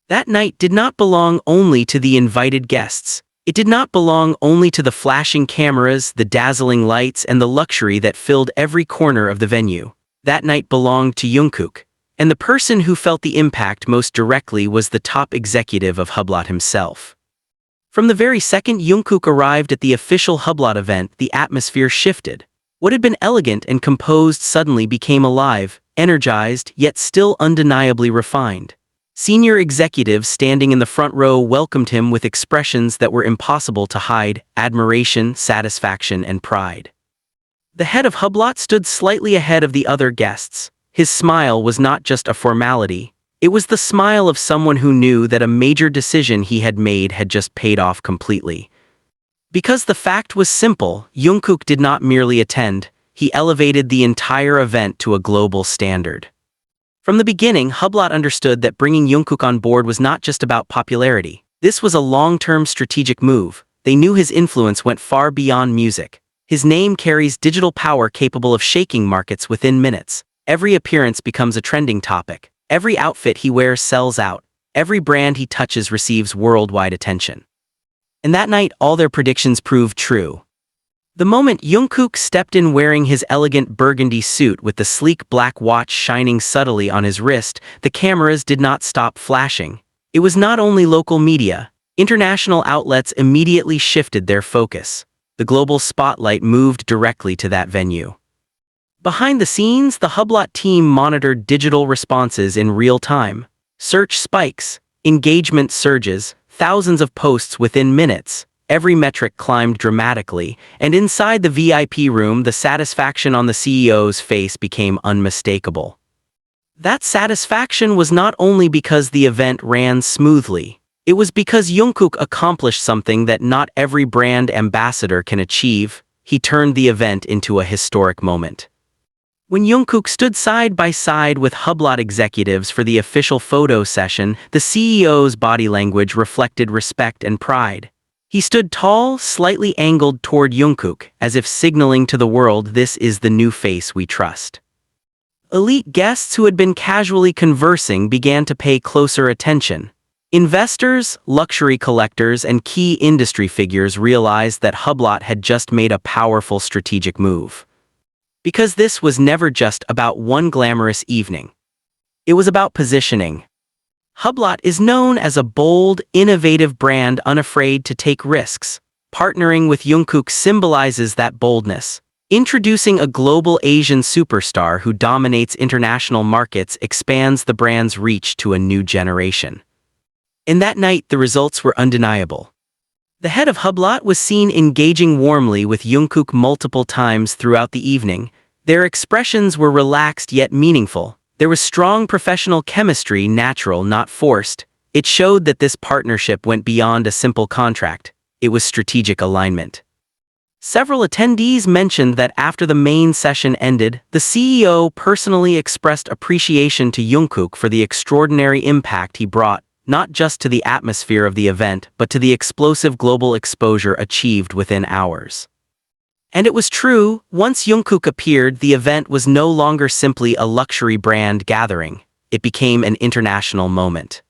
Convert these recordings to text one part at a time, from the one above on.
That night did not belong only to the invited guests. It did not belong only to the flashing cameras, the dazzling lights, and the luxury that filled every corner of the venue. That night belonged to Jungkook, and the person who felt the impact most directly was the top executive of Hublot himself. From the very second Jungkook arrived at the official Hublot event, the atmosphere shifted. What had been elegant and composed suddenly became alive, energized, yet still undeniably refined. Senior executives standing in the front row welcomed him with expressions that were impossible to hide: admiration, satisfaction, and pride. The head of Hublot stood slightly ahead of the other guests. His smile was not just a formality. It was the smile of someone who knew that a major decision he had made had just paid off completely. Because the fact was simple, Jungkook did not merely attend, he elevated the entire event to a global standard. From the beginning, Hublot understood that bringing Jungkook on board was not just about popularity. This was a long-term strategic move. They knew his influence went far beyond music. His name carries digital power capable of shaking markets within minutes. Every appearance becomes a trending topic. Every outfit he wears sells out. Every brand he touches receives worldwide attention. And that night, all their predictions proved true. The moment Jungkook stepped in wearing his elegant burgundy suit with the sleek black watch shining subtly on his wrist, the cameras did not stop flashing. It was not only local media. International outlets immediately shifted their focus. The global spotlight moved directly to that venue. Behind the scenes, the Hublot team monitored digital responses in real time. Search spikes, engagement surges, thousands of posts within minutes. Every metric climbed dramatically, and inside the VIP room, the satisfaction on the CEO's face became unmistakable. That satisfaction was not only because the event ran smoothly. It was because Jungkook accomplished something that not every brand ambassador can achieve. He turned the event into a historic moment. When Jungkook stood side by side with Hublot executives for the official photo session, the CEO's body language reflected respect and pride. He stood tall, slightly angled toward Jungkook, as if signaling to the world, "This is the new face we trust." Elite guests who had been casually conversing began to pay closer attention. Investors, luxury collectors, and key industry figures realized that Hublot had just made a powerful strategic move. Because this was never just about one glamorous evening. It was about positioning. Hublot is known as a bold, innovative brand unafraid to take risks. Partnering with Jungkook symbolizes that boldness. Introducing a global Asian superstar who dominates international markets expands the brand's reach to a new generation. In that night, the results were undeniable. The head of Hublot was seen engaging warmly with Jungkook multiple times throughout the evening. Their expressions were relaxed yet meaningful. There was strong professional chemistry, natural, not forced. It showed that this partnership went beyond a simple contract. It was strategic alignment. Several attendees mentioned that after the main session ended, the CEO personally expressed appreciation to Jungkook for the extraordinary impact he brought, not just to the atmosphere of the event, but to the explosive global exposure achieved within hours. And it was true, once Jungkook appeared, the event was no longer simply a luxury brand gathering. It became an international moment.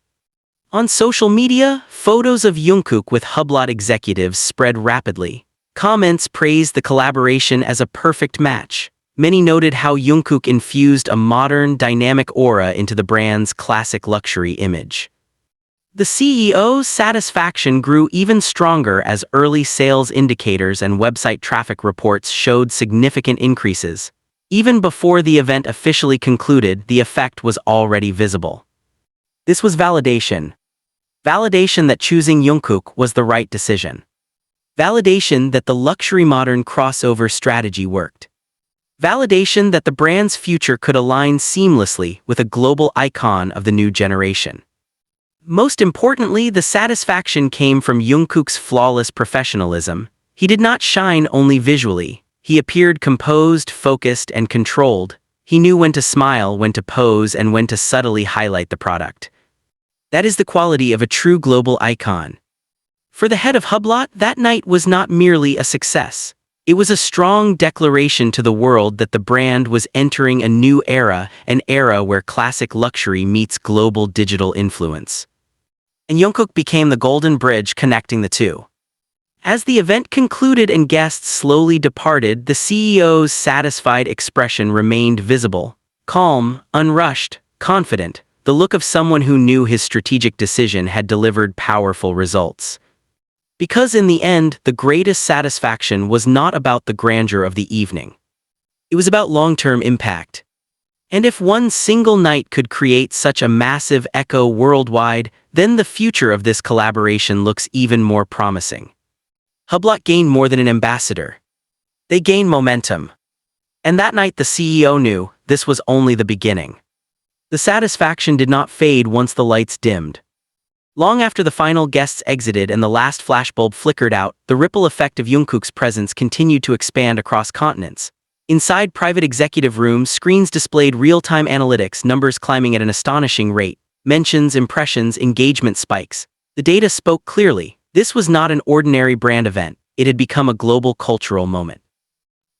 On social media, photos of Jungkook with Hublot executives spread rapidly. Comments praised the collaboration as a perfect match. Many noted how Jungkook infused a modern, dynamic aura into the brand's classic luxury image. The CEO's satisfaction grew even stronger as early sales indicators and website traffic reports showed significant increases. Even before the event officially concluded, the effect was already visible. This was validation. Validation that choosing Jungkook was the right decision. Validation that the luxury modern crossover strategy worked. Validation that the brand's future could align seamlessly with a global icon of the new generation. Most importantly, the satisfaction came from Jungkook's flawless professionalism. He did not shine only visually. He appeared composed, focused, and controlled. He knew when to smile, when to pose, and when to subtly highlight the product. That is the quality of a true global icon. For the head of Hublot, that night was not merely a success. It was a strong declaration to the world that the brand was entering a new era, an era where classic luxury meets global digital influence. and Jungkook became the golden bridge connecting the two. As the event concluded and guests slowly departed, the CEO's satisfied expression remained visible, calm, unrushed, confident, the look of someone who knew his strategic decision had delivered powerful results. Because in the end, the greatest satisfaction was not about the grandeur of the evening. It was about long-term impact. And if one single night could create such a massive echo worldwide, then the future of this collaboration looks even more promising. Hublot gained more than an ambassador. They gained momentum. And that night the CEO knew this was only the beginning. The satisfaction did not fade once the lights dimmed. Long after the final guests exited and the last flashbulb flickered out, the ripple effect of Jungkook's presence continued to expand across continents. Inside private executive rooms, screens displayed real-time analytics, numbers climbing at an astonishing rate, mentions, impressions, engagement spikes. The data spoke clearly. This was not an ordinary brand event. It had become a global cultural moment.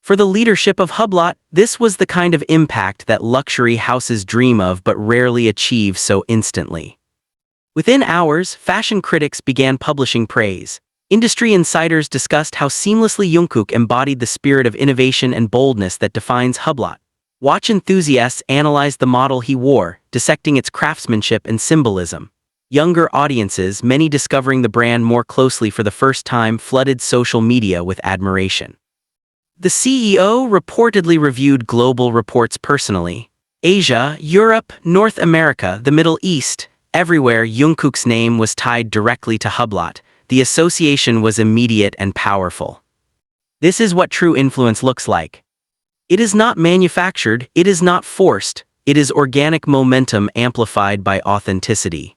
For the leadership of Hublot, this was the kind of impact that luxury houses dream of but rarely achieve so instantly. Within hours, fashion critics began publishing praise. Industry insiders discussed how seamlessly Jungkook embodied the spirit of innovation and boldness that defines Hublot. Watch enthusiasts analyzed the model he wore, dissecting its craftsmanship and symbolism. Younger audiences, many discovering the brand more closely for the first time, flooded social media with admiration. The CEO reportedly reviewed global reports personally. Asia, Europe, North America, the Middle East, everywhere Jungkook's name was tied directly to Hublot. The association was immediate and powerful. This is what true influence looks like. It is not manufactured, it is not forced, it is organic momentum amplified by authenticity.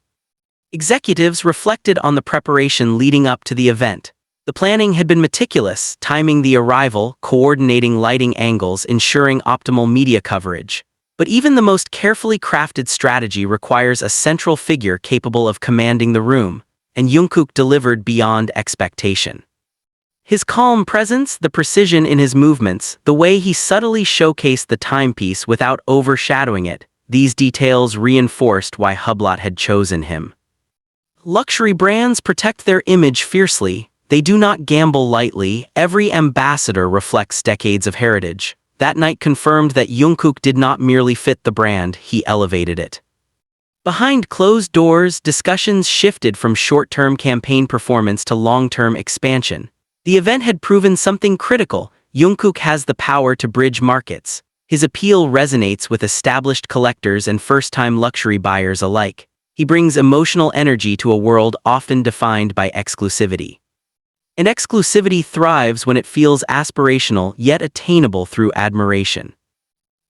Executives reflected on the preparation leading up to the event. The planning had been meticulous, timing the arrival, coordinating lighting angles, ensuring optimal media coverage. But even the most carefully crafted strategy requires a central figure capable of commanding the room, and Jungkook delivered beyond expectation. His calm presence, the precision in his movements, the way he subtly showcased the timepiece without overshadowing it, these details reinforced why Hublot had chosen him. Luxury brands protect their image fiercely. They do not gamble lightly. Every ambassador reflects decades of heritage. That night confirmed that Jungkook did not merely fit the brand, he elevated it. Behind closed doors, discussions shifted from short-term campaign performance to long-term expansion. The event had proven something critical. Jungkook has the power to bridge markets. His appeal resonates with established collectors and first-time luxury buyers alike. He brings emotional energy to a world often defined by exclusivity. And exclusivity thrives when it feels aspirational yet attainable through admiration.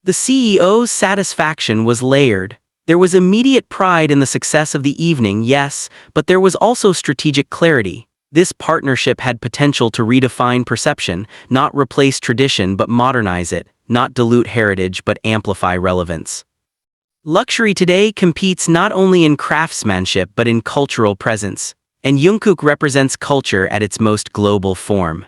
The CEO's satisfaction was layered. There was immediate pride in the success of the evening, yes, but there was also strategic clarity. This partnership had potential to redefine perception, not replace tradition but modernize it, not dilute heritage but amplify relevance. Luxury today competes not only in craftsmanship but in cultural presence, and Jungkook represents culture at its most global form.